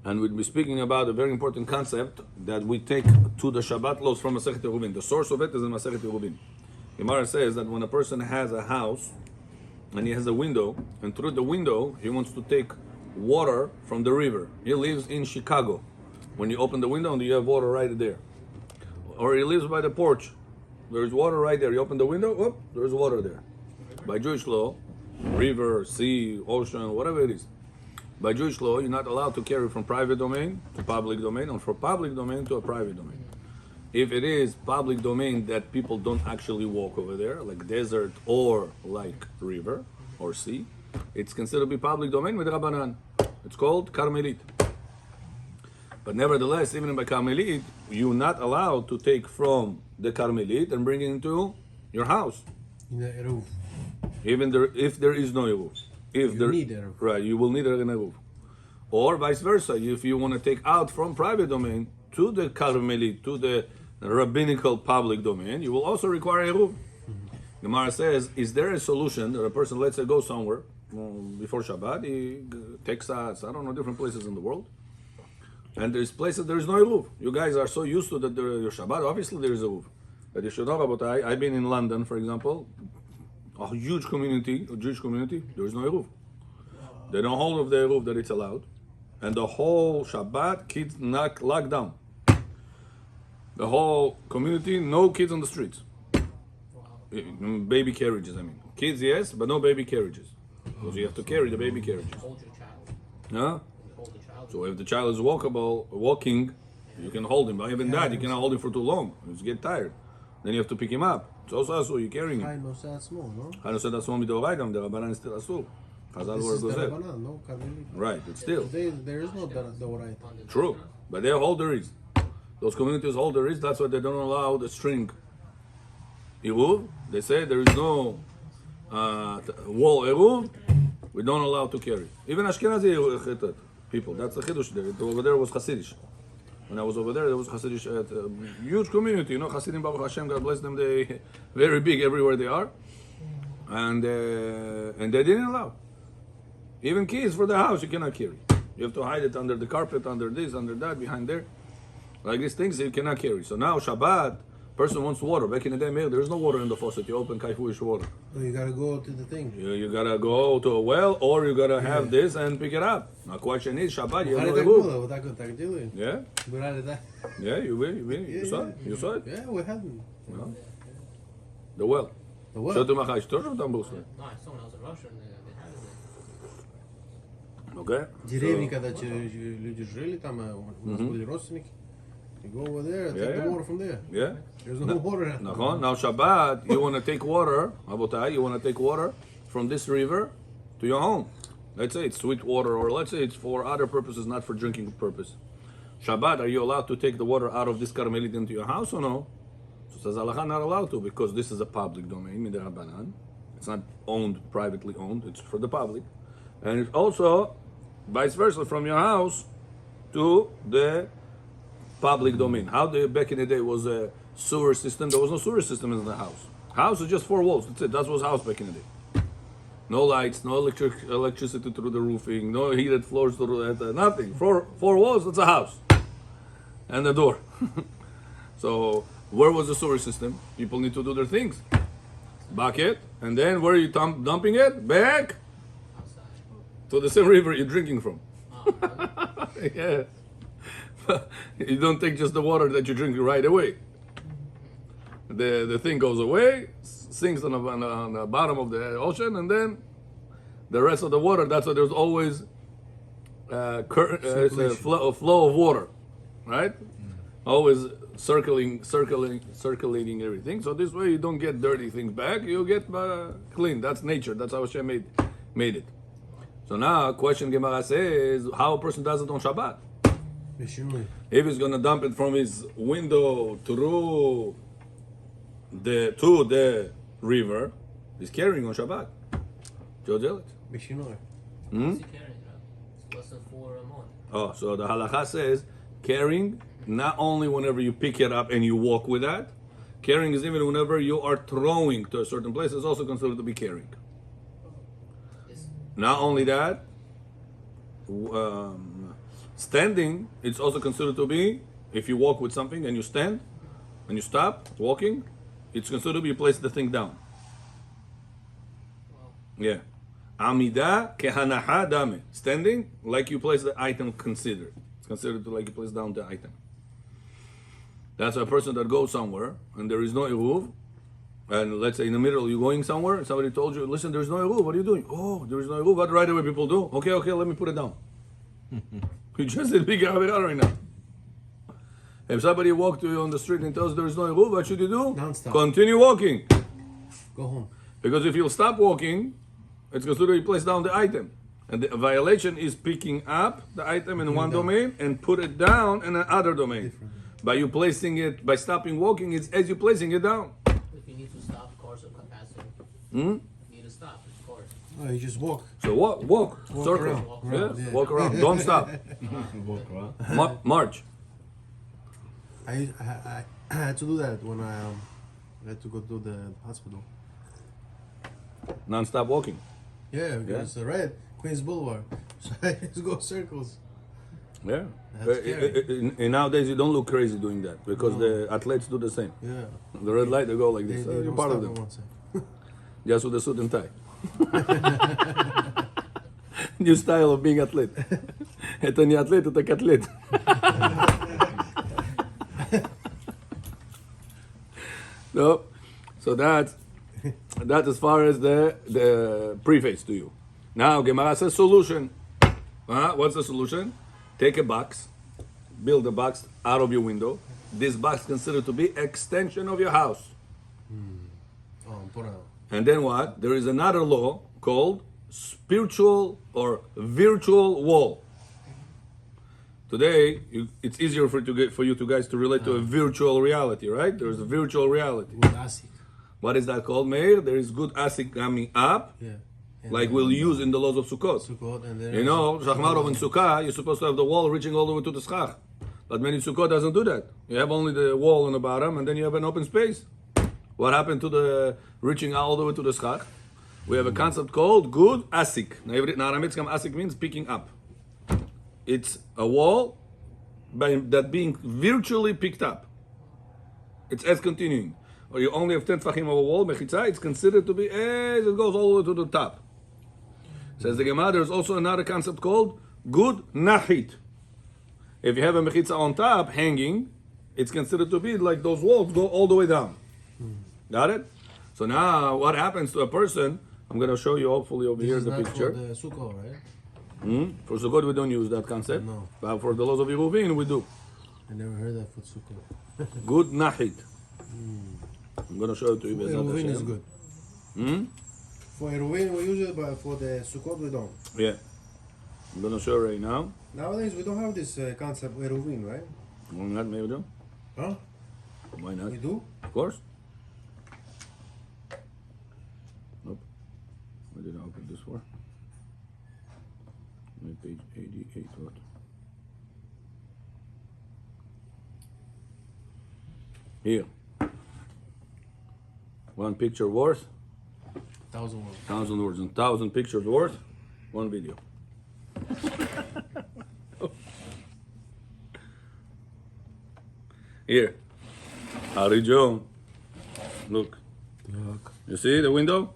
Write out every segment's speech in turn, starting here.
And we'll be speaking about a very important concept that we take to the Shabbat laws from Masechet Eruvin. The source of it is in Masechet Eruvin. Gemara says that when a person has a house and he has a window, and through the window he wants to take water from the river. He lives in Chicago. When you open the window and you have water right there. Or he lives by the porch. There's water right there. You open the window, whoop, there's water there. By Jewish law, river, sea, ocean, whatever it is. By Jewish law, you're not allowed to carry from private domain to public domain, or from public domain to a private domain. If it is public domain that people don't actually walk over there, like desert or like river or sea, it's considered to be public domain with Rabbanan. It's called Carmelit. But nevertheless, even by Carmelit, you're not allowed to take from the Carmelit and bring it into your house. Even if there is no Eruv. If there need Eruv. Right, you will need an Eruv. Or vice versa, if you want to take out from private domain to the Carmelit, to the rabbinical public domain, you will also require Eruv. Gemara says, is there a solution that a person, let's say, goes somewhere before Shabbat, he takes us, I don't know, different places in the world, and there's places there is no Eruv. You guys are so used to that your Shabbat, obviously there is Eruv. But you should know about I've been in London, for example, a huge community, a Jewish community, there is no Eruv. They don't hold of the Eruv that it's allowed. And the whole Shabbat, kids locked down. The whole community, no kids on the streets. Baby carriages, I mean. Kids, yes, but no baby carriages. Because you have to carry the baby carriages. Hold your child. Huh? Hold the child. So if the child is walking, you can hold him. But even that, you cannot hold him for too long. You get tired. Then you have to pick him up. It's also asur, you're carrying him. I know that's small, no? I know that's one midoraita, the Rabbanan is still asur. Chazal This were is the gozer. Rabbanan, no? Carmelit. Right, but still. There is no Doraita. True. But they hold the wrist. Those communities hold the wrist, that's why they don't allow the string. Eruv, they say there is no wall Eruv, we don't allow to carry. Even Ashkenazi people, that's the Chiddush there. Over there was Hasidish. When I was over there was Hasidish, a huge community, you know, Hasidim Baruch Hashem, God bless them, they very big everywhere they are. And they didn't allow. Even keys for the house you cannot carry. You have to hide it under the carpet, under this, under that, behind there. Like these things you cannot carry. So now Shabbat, person wants water. Back in the day, there is no water in the faucet. You open kaifuish water. So you gotta go to the thing. You gotta go to a well, or you gotta have this and pick it up. Now question is, Shabbat, you have no Eruv. Yeah? Yeah, you will. You saw it? You saw it? Yeah, we had them. No. The well. The what? Что ты махаешь? Тоже там был свой? No, someone else in Russia and they had it. Okay. Деревни, когда люди жили, там у нас были родственники. You go over there, take the water from there. Yeah. There's no water. Now Shabbat, you want to take water, Abotai, you want to take water from this river to your home. Let's say it's sweet water, or let's say it's for other purposes, not for drinking purpose. Shabbat, are you allowed to take the water out of this Carmelit into your house or no? So says Halacha, not allowed to, because this is a public domain, Midei Rabbanan. It's not owned, privately owned, it's for the public. And it's also, vice versa, from your house to the public domain. How back in the day was a sewer system? There was no sewer system in the house. House is just four walls. That's it. That was house back in the day. No lights, no electricity through the roofing, no heated floors through that, nothing. Four walls. That's a house, and the door. So where was the sewer system? People need to do their things. Bucket, and then where are you dumping it? Back to the same river you're drinking from. Yeah. You don't take just the water that you drink right away. The thing goes away, sinks on the bottom of the ocean, and then the rest of the water, that's why there's always a flow of water, right? Always circulating everything. So this way you don't get dirty things back, you get clean. That's nature. That's how Hashem made it. So now, question Gemara says, how a person does it on Shabbat? If he's going to dump it from his window to the river, he's carrying on Shabbat. Joe What's he carrying, bro? It's less than 4 a month. Oh, so the halacha says carrying not only whenever you pick it up and you walk with that. Carrying is even whenever you are throwing to a certain place. It's also considered to be carrying. Not only that, Standing, it's also considered to be, if you walk with something and you stand, and you stop walking, it's considered to be you place the thing down. Wow. Yeah. Amida kehanaha dame. Standing, like you place the item considered. It's considered to like you place down the item. That's a person that goes somewhere and there is no eruv. And let's say in the middle you're going somewhere and somebody told you, listen, there's no eruv. What are you doing? Oh, there is no eruv. What right away people do? Okay, let me put it down. You just did big avera right now. If somebody walked to you on the street and tells there is no eruv, what should you do? Non-stop. Continue walking. Go home. Because if you'll stop walking, it's considered you place down the item. And the violation is picking up the item in one domain and put it down in another domain. By you placing it, by stopping walking, it's as you placing it down. If you need to stop cars of capacity, you need to stop. It's cars. Oh, you just walk. So walk, circle, around. yeah, walk around. Don't stop. Walk around. March. I had to do that when I had to go to the hospital. Non-stop walking. Yeah, because the red Queens Boulevard. So I just go circles. Yeah. That's scary. And nowadays you don't look crazy doing that because the athletes do the same. Yeah. The red light, they go like They, this. they You're don't part of stop them. at one second. Just with the suit and tie. New style of being athlete. Это не атлет, это котлет. No, so that's as far as the preface to you. Now Gemara says solution. What's the solution? Take a box, build a box out of your window. This box considered to be extension of your house. Put out. And then what? There is another law called spiritual or virtual wall. Today, it's easier for you guys to relate to a virtual reality, right? There's a virtual reality. With ASIC. What is that called, Meir? There is good ASIC coming up, Yeah. And like we'll use in the laws of Sukkot. Sukkot, and then You know, Shachmarov in Sukkah, you're supposed to have the wall reaching all the way to the schach. But many Sukkot doesn't do that. You have only the wall on the bottom, and then you have an open space. What happened to the reaching all the way to the schach? We have a concept called good ASIC. Now, in Aramaic, ASIC means picking up. It's a wall that being virtually picked up. It's as continuing. Or you only have 10 tfachim of a wall, mechitza, it's considered to be as it goes all the way to the top. Says the Gemara, there's also another concept called good nahit. If you have a mechitza on top, hanging, it's considered to be like those walls go all the way down. Got it? So now, what happens to a person, I'm going to show you hopefully over here This is the not picture. for the Sukkot, right? For Sukkot, we don't use that concept. No. But for the laws of Yeruvin, we do. I never heard that for Sukkot. Good nahit. I'm going to show it to you. For Bezrat Eruvin is Hashem. good. For Eruvin we use it, but for the Sukkot we don't. Yeah. I'm going to show right now. Nowadays we don't have this concept Eruvin, right? Why not? Maybe we do. Huh? Why not? We do? Of course. Nope. What did I open this for? My page 88. What? Here. One picture worth 1,000 words. 1,000 words, and 1,000 pictures worth one video. Here. Harry Joe. Look. You see the window?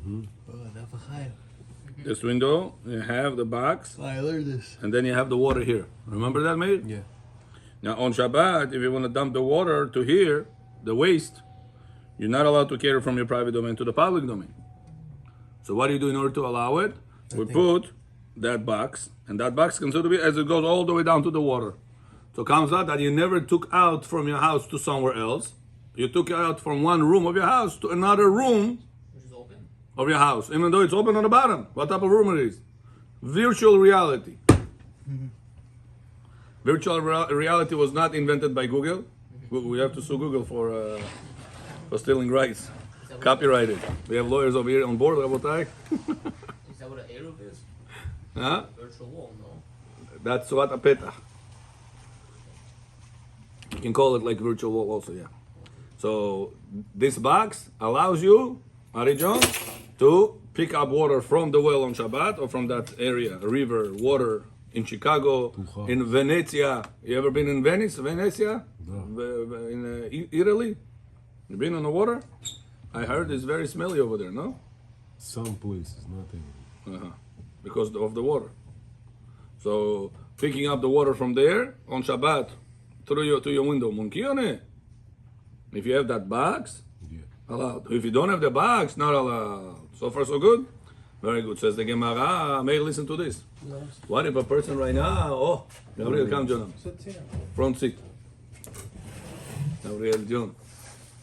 Oh, that's a high. This window, you have the box, I learned this. and then you have the water here. Remember that, mate? Yeah. Now on Shabbat, if you want to dump the water to here, the waste, you're not allowed to carry from your private domain to the public domain. So what do you do in order to allow it? We put that box, and that box considered to be as it goes all the way down to the water. So it comes out that you never took out from your house to somewhere else. You took it out from one room of your house to another room Which is open. of your house, even though it's open on the bottom. What type of room it is? Virtual reality. Virtual reality was not invented by Google. We have to sue Google for stealing rights. Copyrighted. We have lawyers over here on board, Rabotai. Is that what an Eruv is? Huh? Virtual wall, no. That's what a petah. You can call it like virtual wall also, yeah. So this box allows you, Ari John, to pick up water from the well on Shabbat or from that area, river, water in Chicago, in Venezia. You ever been in Venice, Venezia? No. In Italy? You been on the water? I heard it's very smelly over there, no? Some places, nothing. Because of the water. So picking up the water from there on Shabbat to your window, monkey on it. If you have that box, Yeah. allowed. If you don't have the box, not allowed. So far, so good? Very good. Says the Gemara. May listen to this. What if a person right now, Gabriel, come, John. Front seat. Gabriel, John.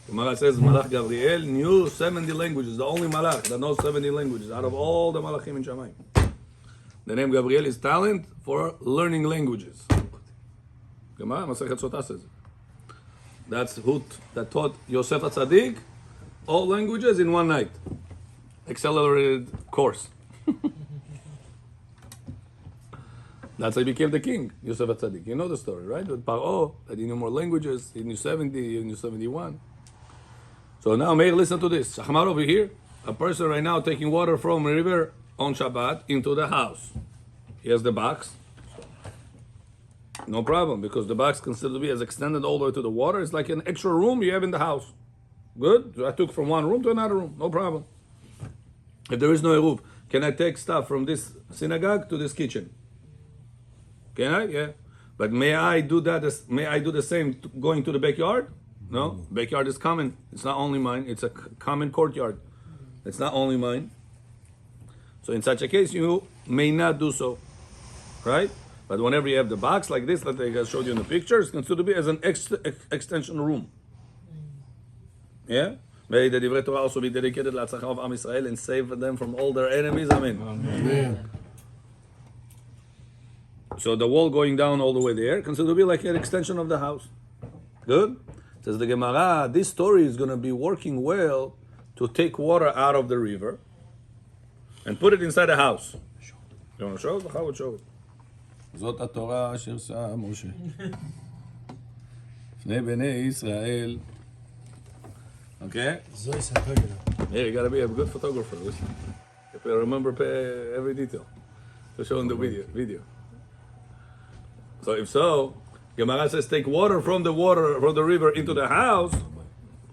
Gemara says Malach Gabriel knew 70 languages. The only Malach that knows 70 languages out of all the Malachim in Shamayim. The name Gabriel is talent for learning languages. Gemara, Masechet Sotah says it. That's who that taught Yosef HaTzadik all languages in one night. Accelerated course. That's how he became the king, Yosef HaTzadik. You know the story, right? With Paro, that he knew more languages. He knew 70, he knew 71. So now, Meir, listen to this. Shachmar over here, a person right now taking water from a river on Shabbat into the house. He has the box. No problem, because the box considered to be as extended all the way to the water. It's like an extra room you have in the house. Good? So I took from one room to another room. No problem. If there is no eruv, can I take stuff from this synagogue to this kitchen? Can I? Yeah. But may I do that? May I do the same going to the backyard? No. Backyard is common. It's not only mine. It's a common courtyard. It's not only mine. So in such a case, you may not do so, right? But whenever you have the box like this that I showed you in the picture, it's considered to be as an extension room. Yeah. May the Divrei Torah also be dedicated to L'Atzlacha of Am Yisrael and save them from all their enemies. Amen. Amen. So the wall going down all the way there considered to be like an extension of the house. Good? Says the Gemara, this story is going to be working well to take water out of the river and put it inside the house. You want to show it? How would show it? זאת התורה אשר שא משה. לפני בני ישראל. Okay? זוהי ספגנה. Yeah, you got to be a good photographer. If you remember every detail to show in the video. So if so, Gemara says take water from the river into the house.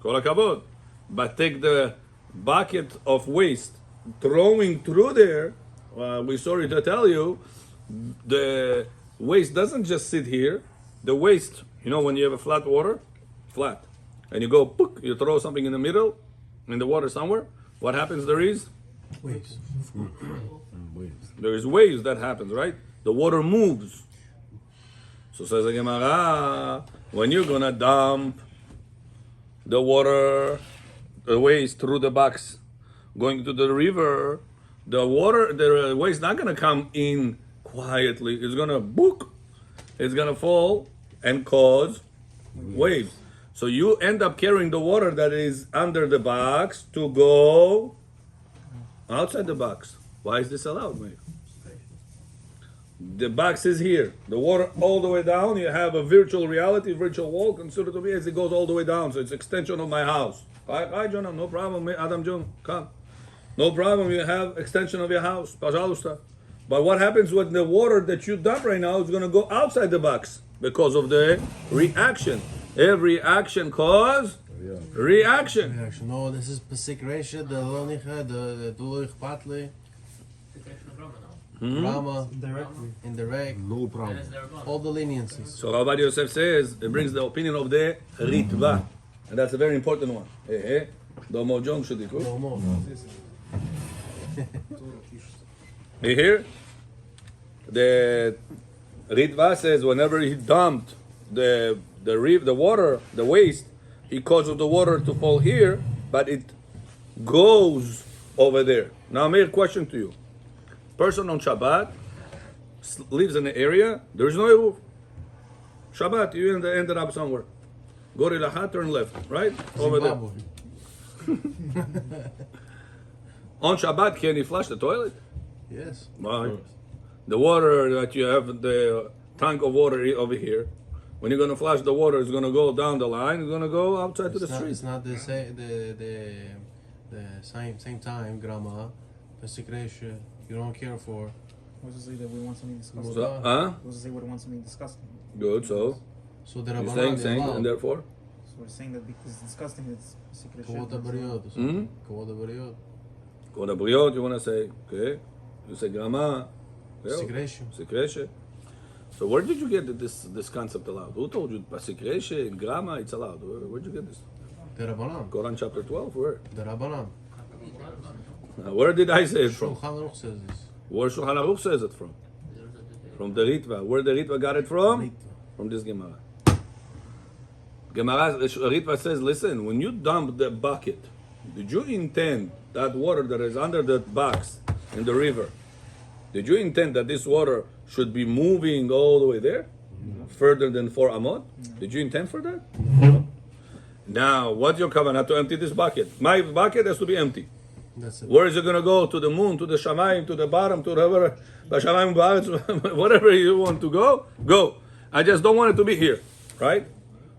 Kol hakavod. But take the bucket of waste throwing through there. We're sorry to tell you, the waste doesn't just sit here. The waste, you know, when you have a flat water, flat, and you go, pook, you throw something in the middle, in the water somewhere. What happens? There is Waves. There is waves that happens, right? The water moves. So says the Gemara, when you're gonna dump the water, the waste through the box, going to the river, the waste is not gonna come in quietly. It's gonna book. It's gonna fall and cause waves. So you end up carrying the water that is under the box to go outside the box. Why is this allowed, mate? The box is here. The water all the way down. You have a virtual reality, virtual wall, considered to be as it goes all the way down. So it's extension of my house. Hi, Jonah, no problem. Adam John, come. No problem. You have extension of your house. Пожалуйста. But what happens when the water that you dump right now is going to go outside the box? Because of the reaction. Every action cause reaction. Reaction. No, this is Pesik Resha, the Lonicha, the Dulu Ichpat li, Rama, indirect, No problem. all the leniencies. So Rabbi Yosef says, it brings the opinion of the Ritva. And that's a very important one. Domo John Shudiku. No more. You hear? The Ritva says whenever he dumped the water, the waste, he causes the water to fall here, but it goes over there. Now I made a question to you. Person on Shabbat lives in an area, there is no roof. Shabbat, you ended up somewhere. Go to the hat, turn left, right? Over there. On Shabbat, can you flush the toilet? Yes. Right. The water that you have, the tank of water over here, when you're going to flush the water, it's going to go down the line, it's going to go outside to the street. It's not the same time, Grandma, Pesik Resha, you don't care for. What's to say that we want something disgusting? So, huh? What's to say we want something disgusting? Good, so So the you're Rabbanan saying, and therefore? So we're saying that because it's disgusting, it's secret shit. Kavod habariyot. Hmm? Kavod habariyot. Kod habriot, you want to say, okay. You say grama. Secretion. Secretion. So where did you get this concept allowed? Who told you secretion in grama it's allowed? Where'd you get this? The Rabbanan. Quran chapter 12, where? The Rabbanan. Where did I say it from? Shulchan Aruch says this. Where Shulchan Aruch says it from? From the Ritva. Where the Ritva got it from? From this Gemara. Ritva says, listen, when you dump the bucket, did you intend that water that is under the box in the river, did you intend that this water should be moving all the way there? Further than 4 amot? Did you intend for that? No. Now, what's your kavanah to empty this bucket? My bucket has to be empty. That's it. Where is it going to go? To the moon, to the shamayim, to the bottom, to whatever, whatever you want to go, go. I just don't want it to be here, right?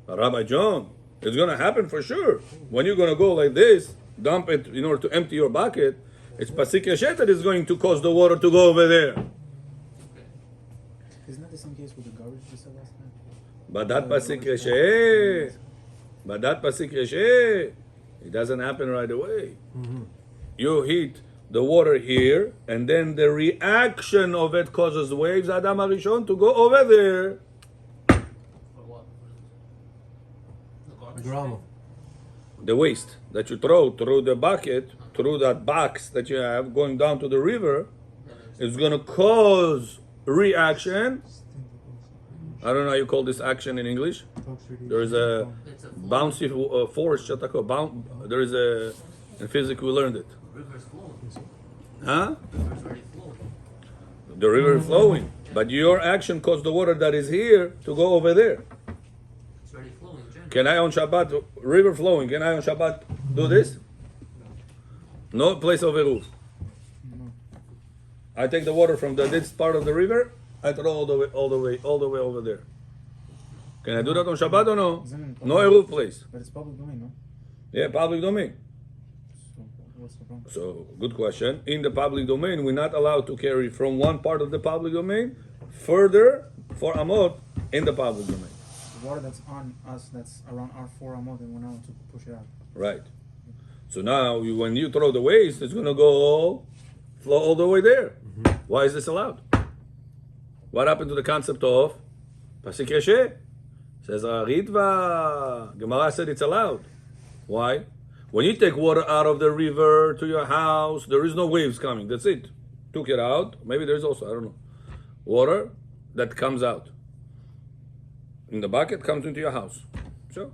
But Rabbi John, it's going to happen for sure. When you're going to go like this, dump it in order to empty your bucket, it's pasik yeshet that is going to cause the water to go over there. Isn't that the same case with the garbage we said last time? But that pasik yeshet, it doesn't happen right away. You heat the water here, and then the reaction of it causes waves, Adam HaRishon, to go over there. For what? The garbage? Grama. The waste that you throw through the bucket, through that box that you have, going down to the river, is going to cause reaction. I don't know how you call this action in English. There is a It's a bouncy force, there is a, in physics we learned it. river's flowing. Huh? River's already flowing. The river is flowing, but your action caused the water that is here to go over there. It's already flowing. Jen. Can I on Shabbat, river flowing, can I on Shabbat do this? No place of eruv. I take the water from this part of the river, I throw all the way over there. Can I do that on Shabbat or no? No eruv place. But it's public domain, no? Yeah, public domain. So what's the problem? So, good question. In the public domain, we're not allowed to carry from one part of the public domain further for amot in the public domain. The water that's on us, that's around our 4 amot, and we're not allowed to push it out. Right. So now, when you throw the waste, it's going to flow all the way there. Why is this allowed? What happened to the concept of pasik yeshet? Says Ritva. Gemara said it's allowed. Why? When you take water out of the river to your house, there is no waves coming. That's it. Took it out. Maybe there's also, I don't know, water that comes out. In the bucket, comes into your house. Sure.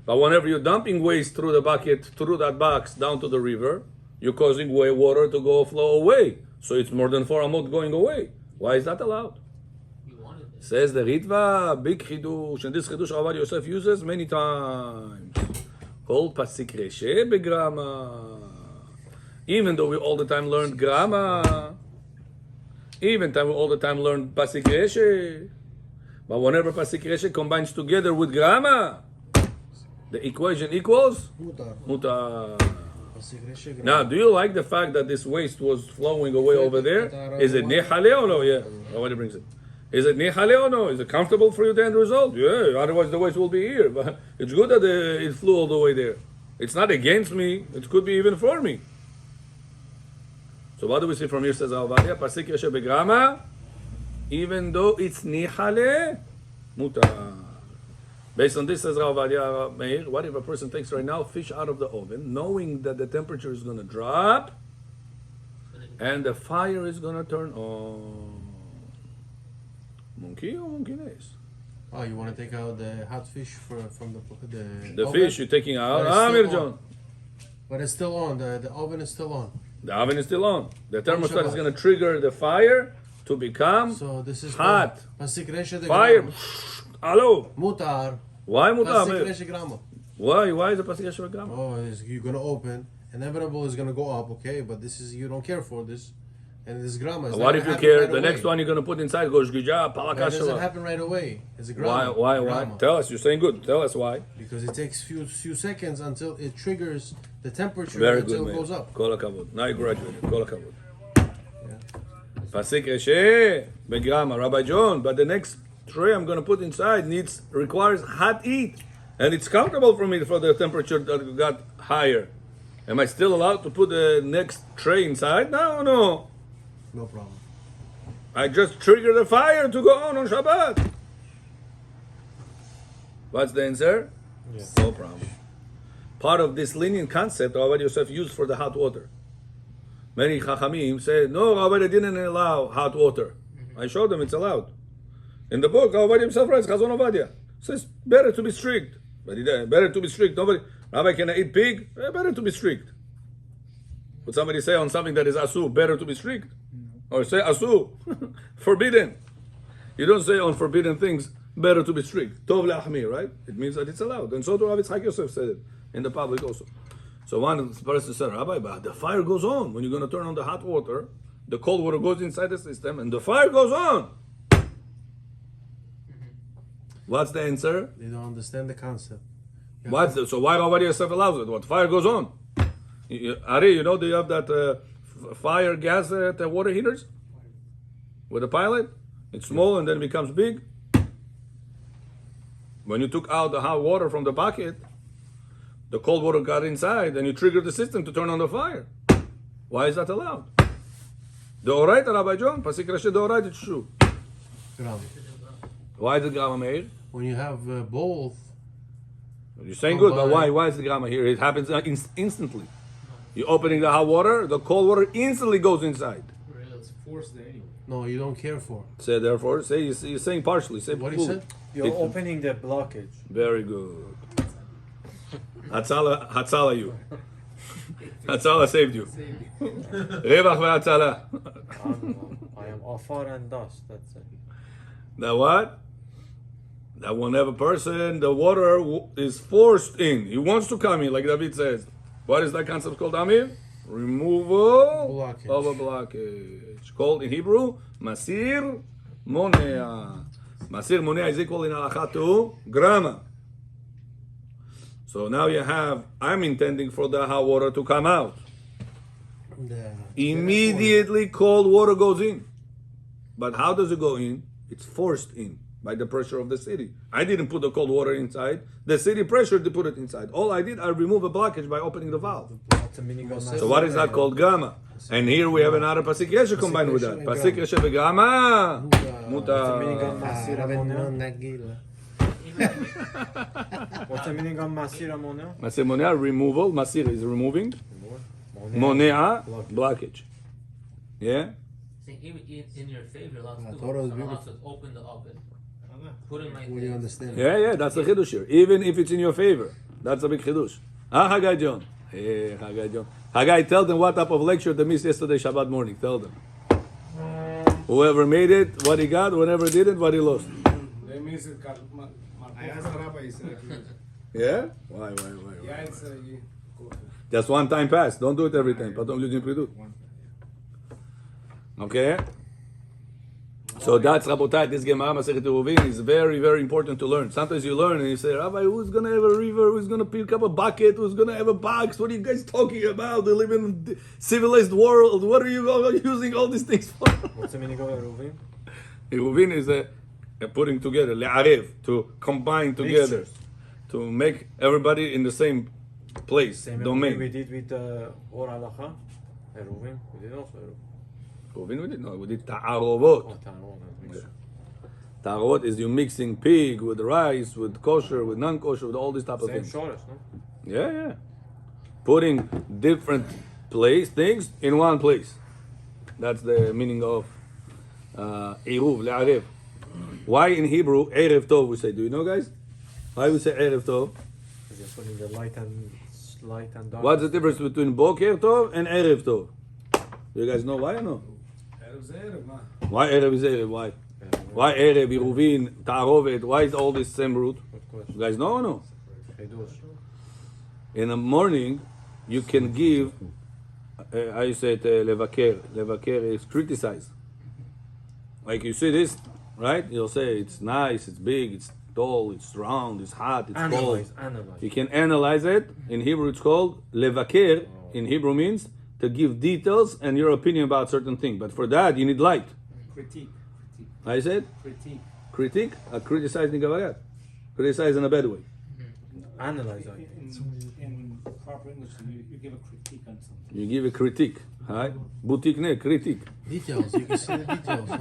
But whenever you're dumping waste through the bucket, through that box, down to the river, you're causing water to go flow away. So it's more than 4 amot going away. Why is that allowed? You wanted it. Says the Ritva, big chidush, and this chidush Avad Yosef uses many times. Called pasik reshe begrama. Even though we all the time learned grama, even time we all the time learned pasik reshe, but whenever pasik reshe combines together with grama, the equation equals Mutar. mutar. Secretion. Now, do you like the fact that this waste was flowing away over there? Is it nehale or no? Yeah. Nobody brings it. Is it nehale or no? Is it comfortable for you, the end result? Yeah, otherwise the waste will be here. But it's good that it flew all the way there. It's not against me. It could be even for me. So what do we see from here, says Al-Vadia? Pasik yeshe begrama, even though it's nehale, mutar. Based on this, says Rav Vadia Meir, what if a person takes right now fish out of the oven, knowing that the temperature is going to drop and the fire is going to turn on? Monkey or monkey nest? Oh, you want to take out the hot fish from the The oven? fish you're taking out. But it's Ah, still Mirjon. on. But it's still on. The oven is still on. The oven is still on. The thermostat Shabbat. is going to trigger the fire to become So this is hot. Pasik reshe de Fire. grama. Hello. Mutar. Why Pasik mutar? reshe grama. Why is it pasik yeshe begrama? Oh, you're gonna open. Inevitable is gonna go up. Okay, but this is you don't care for this, and this grama. Is What not if you happen care? right The away. next one you're going to put inside goes gija, But it doesn't palakashava. happen right away. It's a Why? grama. Why? Grama. Tell us. You're saying good. Tell us why. Because it takes few seconds until it triggers the temperature Very until good, it man. goes up. Kol hakavod. Now you graduated. Kol hakavod. Fasik Reshe, Begrama, Rabbi John, but the next tray I'm going to put inside requires hot heat. And it's comfortable for me for the temperature that got higher. Am I still allowed to put the next tray inside? No. No problem. I just trigger the fire to go on Shabbat. What's the answer? Yes. No problem. Part of this lenient concept Rabbi Yosef used for the hot water. Many Chachamim said, no, Rabbi didn't allow hot water. I showed them it's allowed. In the book, Rabbi himself writes, Chazon Ovadia says, better to be strict. But better to be strict. Nobody, Rabbi, can I eat pig? Better to be strict. Would somebody say on something that is asu, better to be strict? Or say asu, forbidden. You don't say on forbidden things, better to be strict. Tov le'achmir, right? It means that it's allowed. And so to Rabbi Tzchak Yosef said it in the public also. So one person said, Rabbi, but the fire goes on. When you're going to turn on the hot water, the cold water goes inside the system and the fire goes on. What's the answer? They don't understand the concept. So why Rabbi Yosef allows it? What? Fire goes on. Ari, do you have that fire gas at the water heaters? With a pilot? It's small and then it becomes big. When you took out the hot water from the bucket, the cold water got inside and you triggered the system to turn on the fire. Why is that allowed? The Oraita, Rabbi John, Pasik Rashi, the Oraita, it's true. Gram. Why is the Grama Meir? When you have both, You're saying good, but why? Why is the Grama here? It happens instantly. You're opening the hot water, the cold water instantly goes inside. It's forced there anyway. no, you don't care for. Say therefore, you're saying partially. Say What he full. said? You're opening the blockage. Very good. Hatzala you. Hatzala saved you. Revach ve'hatzala. I am afar and dust. That's it. Now what? That whenever person, the water is forced in. He wants to come in, like David says. What is that concept called, Amir? Removal Blockage. of a blockage. Called in Hebrew, Masir Monea. Masir Monea is equal in Halachot to Grama. So now I'm intending for the hot water to come out. Immediately cold water goes in. But how does it go in? It's forced in by the pressure of the city. I didn't put the cold water inside. The city pressured to put it inside. All I did, I remove a blockage by opening the valve. What's the meaning of So what is that called? Gamma. And here we have another Pasik Yeshe combined with that. Pasik Yeshe Gamma. What's the meaning of Muta. Masir Ammonia? What's the meaning of Masir Ammonia? Masir Monea, removal. Masir is removing. Monea, blockage. Yeah? See, even in your favor, allowed to do Torah is it. beautiful. Allowed to open the oven, put it like What do you understand? Yeah, that's the chidush here. Even if it's in your favor. That's a big chidush. Hagai John. Hey, Hagai John. Hagai, tell them what type of lecture they missed yesterday Shabbat morning. Tell them. Whoever made it, what he got. Whoever didn't, what he lost. They miss it. I asked Rabbi, he said, Yeah? Why? yeah, it's Just one time pass. Don't do it every time. Потом люди придут. Okay? So that's Rabotai. This Gemara Masechet Eruvin is very, very important to learn. Sometimes you learn and you say, Rabbi, who's going to have a river? Who's going to pick up a bucket? Who's going to have a box? What are you guys talking about? They live in a civilized world. What are you all using all these things for? What's the meaning of Eruvin? Eruvin is a putting together, le'arev, to combine together, Mixtures. to make everybody in the same place, Same domain. we did with Or Halacha. Eruvin. We did also Eruvin. Eruvin we did? No, we did ta'arovot. Oh, Ta'arov, mixture. Ta'arovot is you mixing pig with rice, with kosher, with non-kosher, with all these type of Same things. shores, no? Yeah. Putting different things in one place. That's the meaning of Eruv, le'arev. Why in Hebrew, Erev Tov we say? Do you know, guys? Why we say Erev Tov? It's just putting the light and dark. What's the difference between Boker Tov and Erev Tov? Do you guys know why or no? Why Erev is Erev? Why? Why Erev, Eruvin, Ta'arovet? Why is all this same root? Good question. You guys know or no? Chidush. In the morning, you can give, how you say it, levaker. Levaker is criticize. Like you see this, right? You'll say it's nice, it's big, it's tall, it's round, it's hot, it's cold. Analyze. You can analyze it. In Hebrew, it's called levaker. In Hebrew means to give details and your opinion about certain thing. But for that, you need light. Critique. I said Critique. critique, criticizing говорят. Criticize in a bad way. Analyze it. In proper English, you give a critique on something. You give a critique. Right? Boutique ne critique. Details, you can see the details, huh?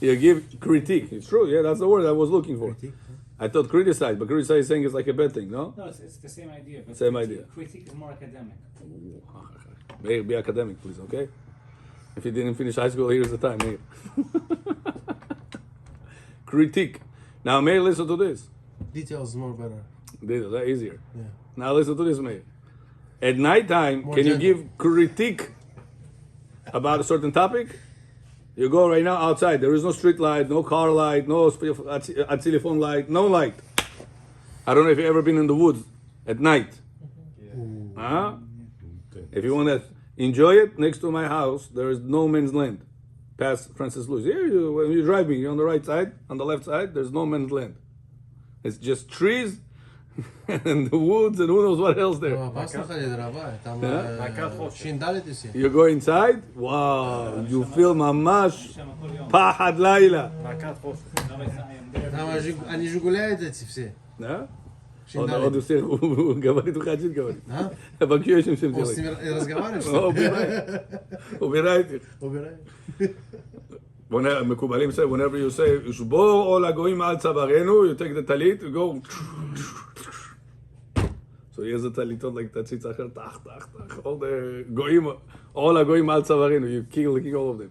You give critique. It's true. Yeah, that's the word I was looking for. Critique, I thought criticize, but criticize saying it's like a bad thing, no? No, it's the same idea. But Same critique, idea. Critique is more academic. Meir, be academic, please, okay? If you didn't finish high school, here's the time, Meir. Critique. Now, Meir, listen to this. Details is more better. This is easier. Yeah. Now, listen to this, Meir. At night time, More can you gentle. give critique about a certain topic? You go right now outside. There is no street light, no car light, no telephone light, no light. I don't know if you've ever been in the woods at night. Huh? If you want to enjoy it, next to my house, there is no man's land. Past Francis Lewis. Here, when you're driving, you're on the right side, on the left side, there's no man's land. It's just trees and the woods and who knows what else there. פס לך לדרבה, אתה מעקת חושך. שינדלת עושה. You go inside, wow, you feel ממש פחד לילה. מעקת חושך. אני ז'וגולאית את זה. עוד עושה, הוא גברית וחדשית גברית. Evacuation שם עושים תראי. разговариваешь? הוא בירה איתי. מקובלים say, whenever you say, ישבור עול הגויים על צווארנו, you take the talit, you go. So he has a talitot like תציץ אחר, תח, all the גויים, all הגויים על צווארנו, you kill all of them.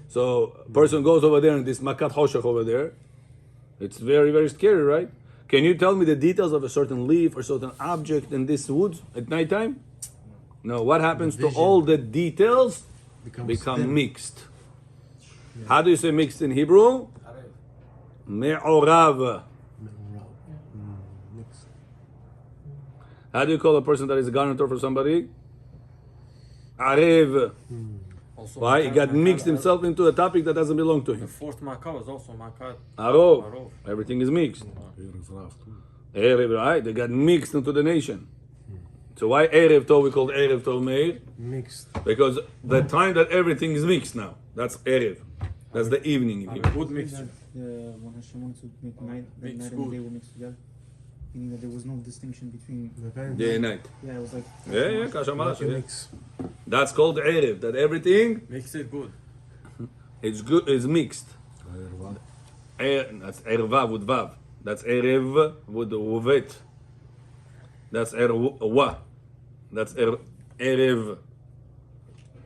So a person goes over there and this makat hoshech over there, it's very, very scary, right? Can you tell me the details of a certain leaf or certain object in this woods at night time? No. What happens to all the details? Become mixed. How do you say mixed in Hebrew? Me'orav. How do you call a person that is a guarantor for somebody? Arev. Also, Why? He got mixed himself into a topic that doesn't belong to The him. fourth Makkah is also Makkah. Arov. Everything is mixed. Erev Rav too. Erev, right? They got mixed into the nation. So why Erev Tov we called Erev Tov Meir? Mixed. Because the time that everything is mixed now. That's Erev. That's the evening in Hebrew. Good mixture. When Hashem wanted to make night, the Mix night good. and day were mixed together. Meaning that there was no distinction between. Day and night. Yeah, it was like. Yeah, Kasha Malacha, yeah. Mix. That's called Erev. That everything Makes it good. is good, is mixed. That's Erva with Vav. That's Erev with Uvet. That's Erwa. That's Erev.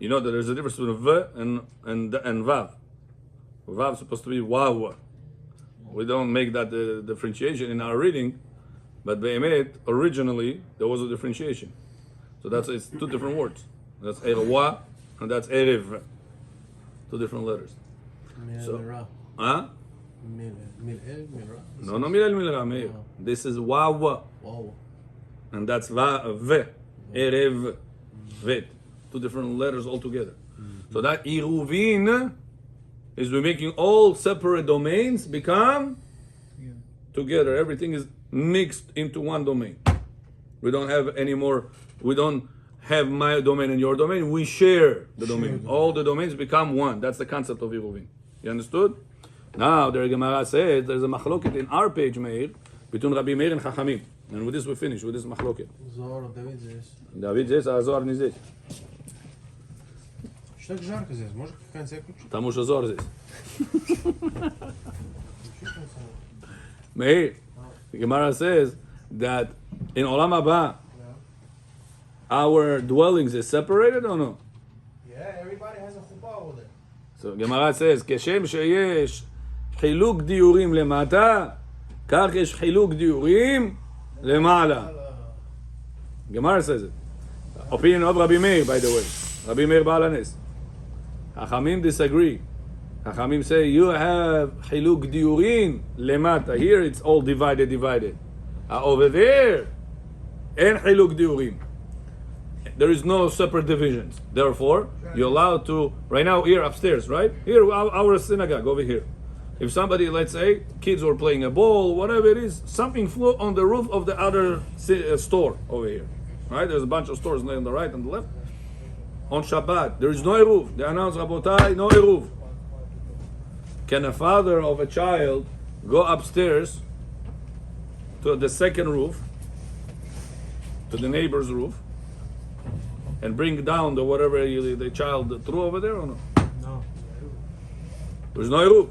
You know that there's a difference between V and Vav. Vav is supposed to be Waw. We don't make that differentiation in our reading, but Be'emet, originally, there was a differentiation. So it's two different words. That's Erwa and that's Erev. Two different letters. So, huh? No, Milel Milra, Meir. This is Waw. Wow. And that's V. Erev. Vet. Two different letters altogether. So that Iruvin is we're making all separate domains become together. Everything is mixed into one domain. We don't have any more, we don't have my domain and your domain. We share the domain. All the domains become one. That's the concept of Iruvin. You understood? Now, the Gemara says there's a machloket in our page, Meir, between Rabbi Meir and Chachamim. And with this we finish, with this machloket. Зор, Давид здесь. David здесь, а Зоар не здесь. Что так жарко здесь? Может, конце включить? Потому что Зоар здесь. Meir, the Gemara says that in Olam Haba, our dwellings is separated or no? Yeah, everybody has a chuppah over there. So Gemara says, כשם שיש חילוק דיורים למטה, כך יש חילוק דיורים למעלה. Gemara says it. Opinion of Rabbi Meir, by the way. Rabbi Meir Baal HaNes. Chachamim disagree. Chachamim say you have חילוק דיורים למטה. Here it's all divided. Over there, אין חילוק דיורים. There is no separate divisions. Therefore, you're allowed to, right now here upstairs, right? Here, our synagogue over here. If somebody, let's say, kids were playing a ball, whatever it is, something flew on the roof of the other store over here. Right? There's a bunch of stores on the right and the left. on Shabbat. There is no eruv. They announce, Rabotai, no eruv. Can a father of a child go upstairs to the second roof, to the neighbor's roof, and bring down the whatever the child threw over there or no? No. There's no eruv.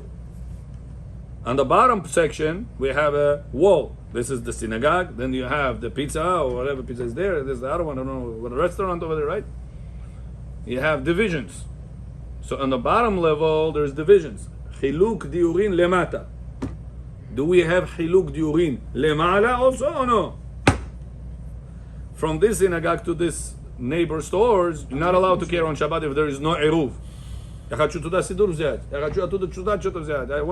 On the bottom section, we have a wall. This is the synagogue. Then you have the pizza or whatever pizza is there. There's the other one, I don't know, what a restaurant over there, right? You have divisions. So on the bottom level, there's divisions. Chiluk diurin lemata. Do we have chiluk diurin lemala also or no? From this synagogue to this neighbor stores, you're not allowed to carry on Shabbat if there is no eruv. I want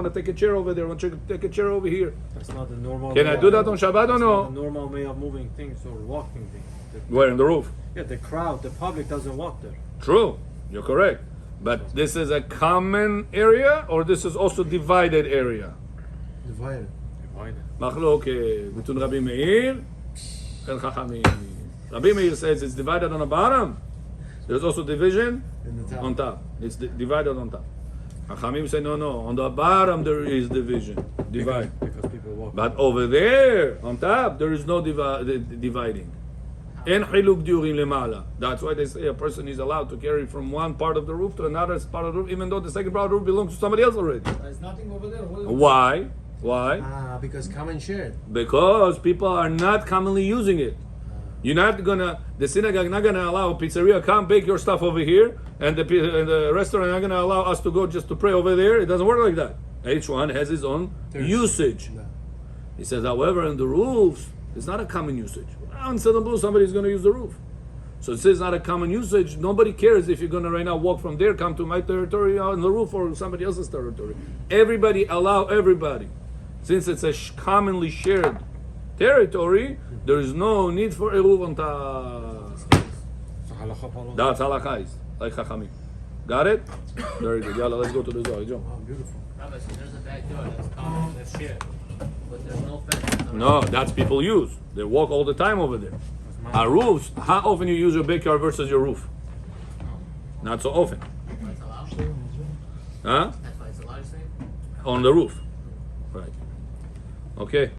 to take a chair over there. I want to take a chair over here. That's not the normal. Can I do that on Shabbat or That's no? not the normal way of moving things or walking things. Where, in the roof? Yeah, the crowd, the public doesn't walk there. True, you're correct. But this is a common area or this is also divided area? Divided. Machloket between Rabbi Meir and Chachamim. Rabbi Meir says it's divided on the bottom. There's also division In the top. on top. It's divided on top. Chachamim say no, on the bottom there is division, divide. Because people walk. But over there on top there is no dividing. En chiluk diurin lemala. That's why they say a person is allowed to carry from one part of the roof to another part of the roof, even though the second part of the roof belongs to somebody else already. There's nothing over there. What is Why? Why? Because common shared. Because people are not commonly using it. You're not gonna, the synagogue not gonna allow pizzeria, come bake your stuff over here, and the restaurant not gonna allow us to go just to pray over there. It doesn't work like that. Each one has his own usage. No. He says, however, in the roofs, it's not a common usage. On Southern Blue, somebody's gonna use the roof. So it says not a common usage. Nobody cares if you're gonna right now walk from there, come to my territory on the roof or somebody else's territory. Everybody allow everybody. Since it's a commonly shared territory, there is no need for eruv on top. So halacha follows. That's halachais, like Chachamim. Got it? Very good. Yalla, let's go to the Zohar. Joe. Oh, beautiful. Rabbi, so there's a backyard that's common, that's shared, but there's no fence. No, that's people use. They walk all the time over there. Our roofs, how often you use your backyard versus your roof? Not so often. That's allowed. Huh? That's why it's allowed, you're saying? On the roof. Right. Okay.